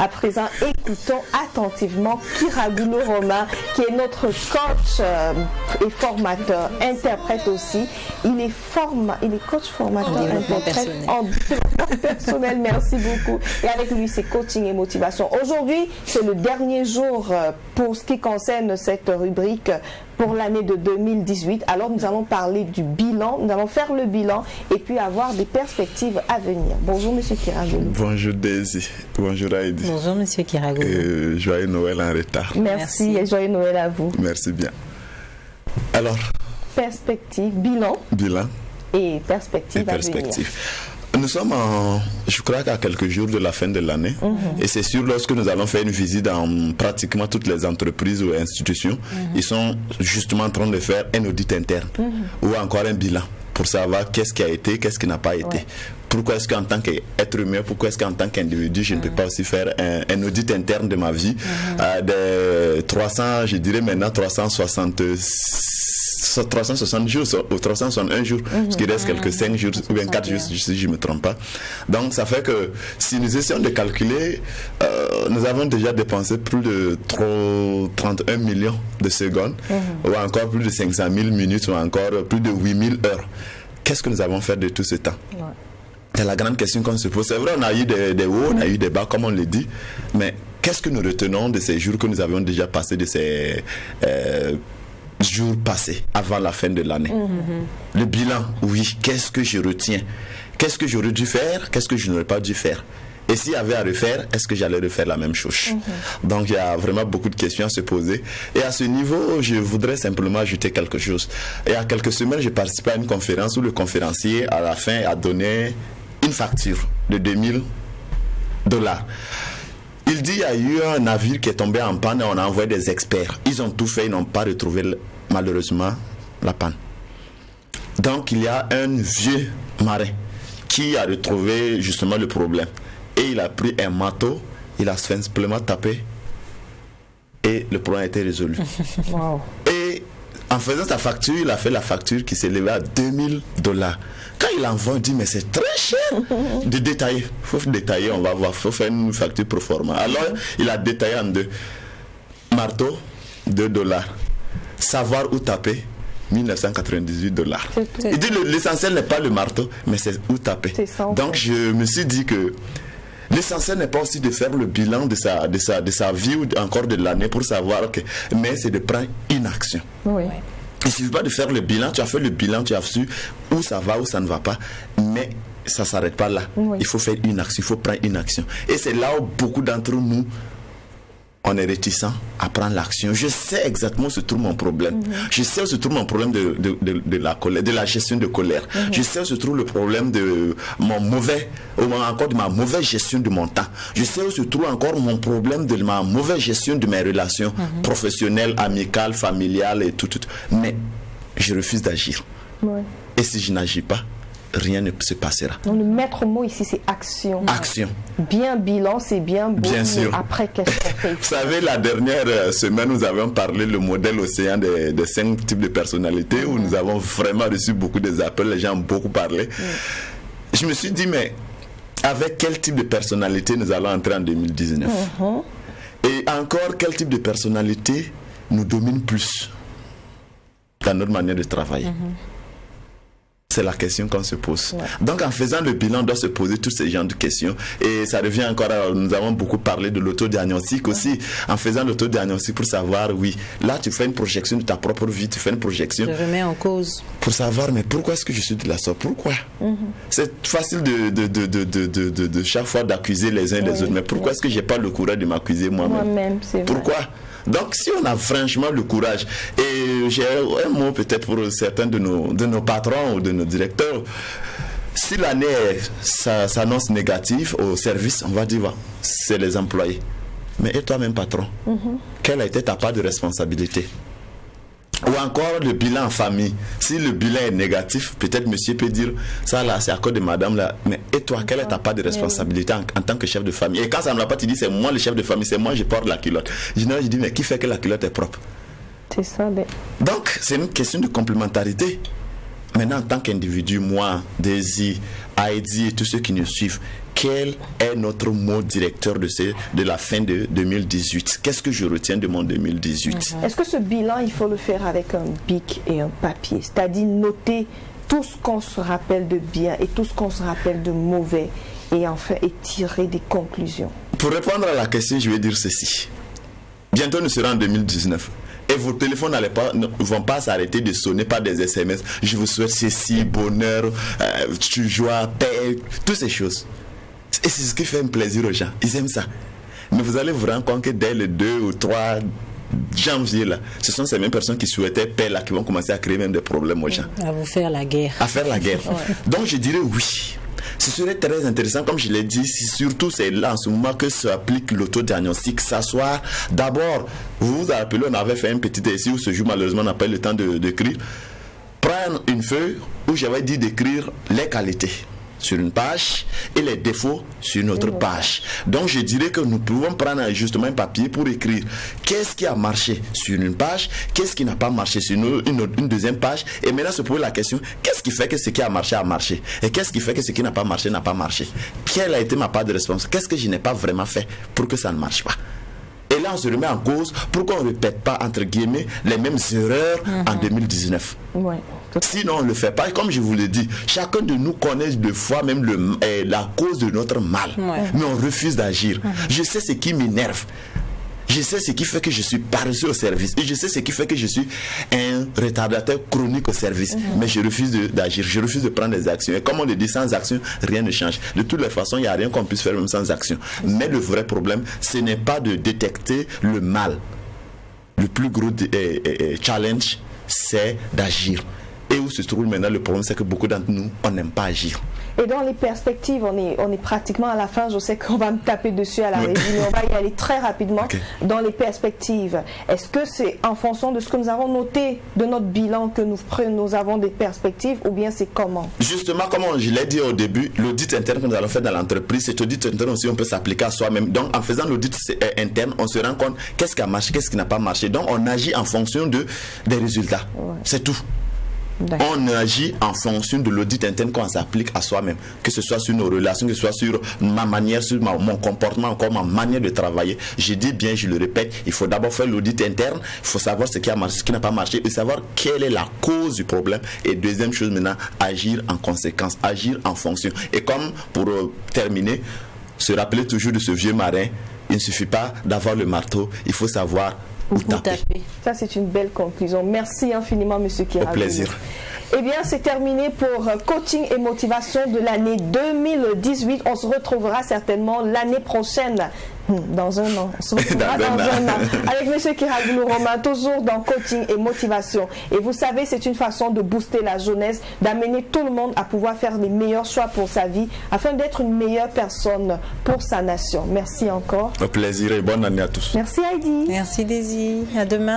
À présent, écoutons attentivement Kiragulu Romain, qui est notre coach et formateur, interprète aussi. Il est coach, formateur, interprète en développement personnel. Merci beaucoup. Et avec lui, c'est coaching et motivation. Aujourd'hui, c'est le dernier jour pour ce qui concerne cette rubrique pour l'année de 2018. Alors, nous allons parler du bilan. Nous allons faire le bilan et puis avoir des perspectives à venir. Bonjour, monsieur Kiragulu. Bonjour, Daisy. Bonjour, Heidi. Bonjour, monsieur Kiragulu. Joyeux Noël en retard. Merci et joyeux Noël à vous. Merci bien. Alors, perspective, bilan et perspective à venir. Nous sommes je crois qu'à quelques jours de la fin de l'année. Et c'est sûr, lorsque nous allons faire une visite dans pratiquement toutes les entreprises ou institutions, ils sont justement en train de faire un audit interne ou encore un bilan pour savoir qu'est-ce qui a été, qu'est-ce qui n'a pas été. Pourquoi est-ce qu'en tant qu'être humain, pourquoi est-ce qu'en tant qu'individu, je ne peux pas aussi faire un audit interne de ma vie de 300, je dirais maintenant 360 jours ou 361 jours, parce qu'il reste quelques 5 jours ou bien 4 jours si je ne me trompe pas. Donc ça fait que si nous essayons de calculer, nous avons déjà dépensé plus de 31 millions de secondes ou encore plus de 500 000 minutes ou encore plus de 8 000 heures. Qu'est-ce que nous avons fait de tout ce temps? C'est la grande question qu'on se pose. C'est vrai, on a eu des hauts, on a eu des bas, comme on le dit, mais qu'est-ce que nous retenons de ces jours que nous avions déjà passés, de ces jours passés avant la fin de l'année? Le bilan, oui, qu'est-ce que je retiens? Qu'est-ce que j'aurais dû faire? Qu'est-ce que je n'aurais pas dû faire? Et s'il y avait à refaire, est-ce que j'allais refaire la même chose? Donc il y a vraiment beaucoup de questions à se poser. Et à ce niveau, je voudrais simplement ajouter quelque chose. Il y a quelques semaines, j'ai participé à une conférence où le conférencier, à la fin, a donné une facture de $2000. Il dit qu'il y a eu un navire qui est tombé en panne et on a envoyé des experts. Ils ont tout fait, ils n'ont pas retrouvé malheureusement la panne. Donc il y a un vieux marin qui a retrouvé justement le problème. Et il a pris un marteau, il a simplement tapé et le problème a été résolu. Et en faisant sa facture, il a fait la facture qui s'élevait à $2000. Quand il envoie, il dit mais c'est très cher de détailler. Il faut détailler, on va voir, il faut faire une facture pro forma. Alors il a détaillé en deux. Marteau, $2. Savoir où taper, $1998. Il dit l'essentiel n'est pas le marteau, mais c'est où taper. Donc je me suis dit que l'essentiel n'est pas aussi de faire le bilan de sa vie ou encore de l'année pour savoir que, mais c'est de prendre une action. Il ne suffit pas de faire le bilan, tu as fait le bilan, tu as su où ça va, où ça ne va pas, mais ça ne s'arrête pas là. Il faut faire une action, il faut prendre une action. Et c'est là où beaucoup d'entre nous, on est réticent à prendre l'action. Je sais exactement où se trouve mon problème. Je sais où se trouve mon problème de la colère, de la gestion de colère. Je sais où se trouve le problème de mon mauvais, ou encore de ma mauvaise gestion de mon temps. Je sais où se trouve encore mon problème de ma mauvaise gestion de mes relations professionnelles, amicales, familiales et tout. Mais je refuse d'agir. Et si je n'agis pas, rien ne se passera. Donc, le maître mot ici, c'est action. Action. Bien bilan, c'est bien beau. Bien sûr. Après, qu'est-ce qu'on fait? Vous savez, la dernière semaine, nous avons parlé le modèle océan des 5 types de personnalités où nous avons vraiment reçu beaucoup d'appels. Les gens ont beaucoup parlé. Je me suis dit, mais avec quel type de personnalité nous allons entrer en 2019? Et encore, quel type de personnalité nous domine plus dans notre manière de travailler? C'est la question qu'on se pose. Donc en faisant le bilan, on doit se poser tous ces genres de questions. Et ça revient encore à, nous avons beaucoup parlé de l'autodiagnostic aussi. En faisant l'autodiagnostic pour savoir, oui, là tu fais une projection de ta propre vie, tu fais une projection. Je remets en cause. Pour savoir, mais pourquoi est-ce que je suis de la sorte? Pourquoi? C'est facile de chaque fois d'accuser les uns les autres. Mais pourquoi est-ce que j'ai pas le courage de m'accuser moi-même? Pourquoi? Donc si on a franchement le courage, et j'ai un mot peut-être pour certains de nos patrons ou de nos directeurs, si l'année s'annonce négative au service, on va dire c'est les employés. Mais et toi-même patron, quelle a été ta part de responsabilité? Ou encore le bilan en famille. Si le bilan est négatif, peut-être monsieur peut dire, ça là c'est à cause de madame là, mais et toi, quelle est ta part de responsabilité en tant que chef de famille? Et quand ça ne me l'a pas, tu dis, c'est moi le chef de famille, c'est moi je porte la culotte. Je dis, mais qui fait que la culotte est propre? C'est ça. Donc c'est une question de complémentarité. Maintenant, en tant qu'individu, moi, Daisy, Heidi et tous ceux qui nous suivent, quel est notre mot directeur de la fin de 2018? Qu'est-ce que je retiens de mon 2018? Est-ce que ce bilan, il faut le faire avec un bic et un papier? C'est-à-dire noter tout ce qu'on se rappelle de bien et tout ce qu'on se rappelle de mauvais et enfin tirer des conclusions. Pour répondre à la question, je vais dire ceci. Bientôt, nous serons en 2019. Et vos téléphones ne vont pas s'arrêter de sonner par des SMS. Je vous souhaite ceci, bonheur, joie, paix, toutes ces choses. Et c'est ce qui fait un plaisir aux gens. Ils aiment ça. Mais vous allez vous rendre compte que dès le 2 ou 3 janvier, là, ce sont ces mêmes personnes qui souhaitaient paix là, qui vont commencer à créer même des problèmes aux gens. À vous faire la guerre. À faire la guerre. Ouais. Donc je dirais oui. Ce serait très intéressant, comme je l'ai dit, surtout c'est là en ce moment que s'applique l'autodiagnostic, s'asseoir. D'abord, vous vous rappelez, on avait fait un petit essai où ce jour malheureusement on n'a pas eu le temps d'écrire. Prendre une feuille où j'avais dit d'écrire les qualités sur une page et les défauts sur une autre page. Donc je dirais que nous pouvons prendre justement un papier pour écrire qu'est-ce qui a marché sur une page, qu'est-ce qui n'a pas marché sur une deuxième page, et maintenant se poser la question, qu'est-ce qui fait que ce qui a marché et qu'est-ce qui fait que ce qui n'a pas marché n'a pas marché? Quelle a été ma part de responsabilité? Qu'est-ce que je n'ai pas vraiment fait pour que ça ne marche pas? Et là on se remet en cause pour qu'on ne répète pas entre guillemets les mêmes erreurs en 2019. Ouais. Sinon on ne le fait pas. Et comme je vous l'ai dit, chacun de nous connaît de fois même la cause de notre mal. Mais on refuse d'agir. Je sais ce qui m'énerve. Je sais ce qui fait que je suis paresseux au service. Et je sais ce qui fait que je suis un retardateur chronique au service. Mais je refuse d'agir. Je refuse de prendre des actions. Et comme on le dit, sans action, rien ne change. De toutes les façons, il n'y a rien qu'on puisse faire même sans action. Mais le vrai problème, ce n'est pas de détecter le mal. Le plus gros challenge, c'est d'agir. Et où se trouve maintenant le problème, c'est que beaucoup d'entre nous, on n'aime pas agir. Et dans les perspectives, on est pratiquement à la fin. Je sais qu'on va me taper dessus à la régie, mais on va y aller très rapidement. Dans les perspectives, est-ce que c'est en fonction de ce que nous avons noté de notre bilan que nous avons des perspectives, ou bien c'est comment? Justement, comme je l'ai dit au début, l'audit interne que nous allons faire dans l'entreprise, cet audit interne aussi, on peut s'appliquer à soi-même. Donc, en faisant l'audit interne, on se rend compte qu'est-ce qui a marché, qu'est-ce qui n'a pas marché. Donc, on agit en fonction des résultats. C'est tout. On agit en fonction de l'audit interne qu'on s'applique à soi-même, que ce soit sur nos relations, que ce soit sur ma manière, sur mon comportement, encore ma manière de travailler. Je dis bien, je le répète, il faut d'abord faire l'audit interne, il faut savoir ce qui a marché, ce qui n'a pas marché, et savoir quelle est la cause du problème. Et deuxième chose maintenant, agir en conséquence, agir en fonction. Et comme pour terminer, se rappeler toujours de ce vieux marin, il ne suffit pas d'avoir le marteau, il faut savoir où taper. Ça, c'est une belle conclusion. Merci infiniment, monsieur Kiragoulou. Au plaisir. Eh bien, c'est terminé pour coaching et motivation de l'année 2018. On se retrouvera certainement l'année prochaine. Dans un an. On se retrouvera dans un an. Avec monsieur Kiragoulou Romain, toujours dans coaching et motivation. Et vous savez, c'est une façon de booster la jeunesse, d'amener tout le monde à pouvoir faire les meilleurs choix pour sa vie, afin d'être une meilleure personne pour sa nation. Merci encore. Au plaisir et bonne année à tous. Merci Heidi. Merci Daisy. À demain.